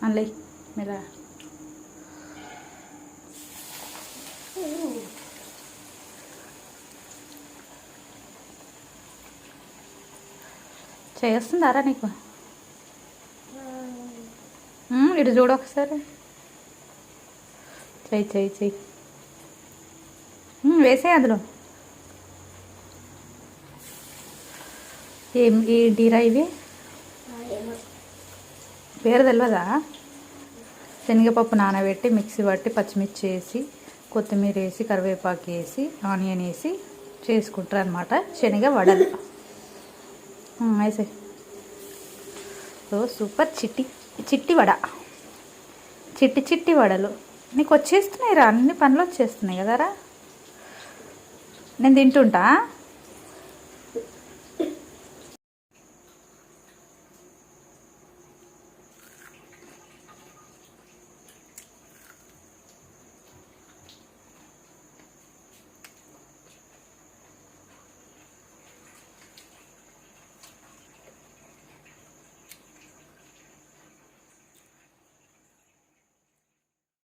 అందులో మెల్ల చేస్తుందారా నీకు? ఇటు చూడు ఒకసారి. చెయ్యి చెయ్యి చెయ్యి వేసే అందులో. ఏంటిరా ఇవి? పేరు తెలియదా? శనగపప్పు నానబెట్టి మిక్సీ పట్టి పచ్చిమిర్చి వేసి కొత్తిమీర వేసి కరివేపాకు వేసి ఆనియన్ వేసి చేసుకుంటారు అనమాట శనగ వడలు. వేసే. ఓ సూపర్ చిట్టి చిట్టి వడ, చిట్టి చిట్టి వడలు. నీకు వచ్చేస్తున్నాయి రా, అన్ని పనులు వచ్చేస్తున్నాయి కదరా. నేను తింటుంటా.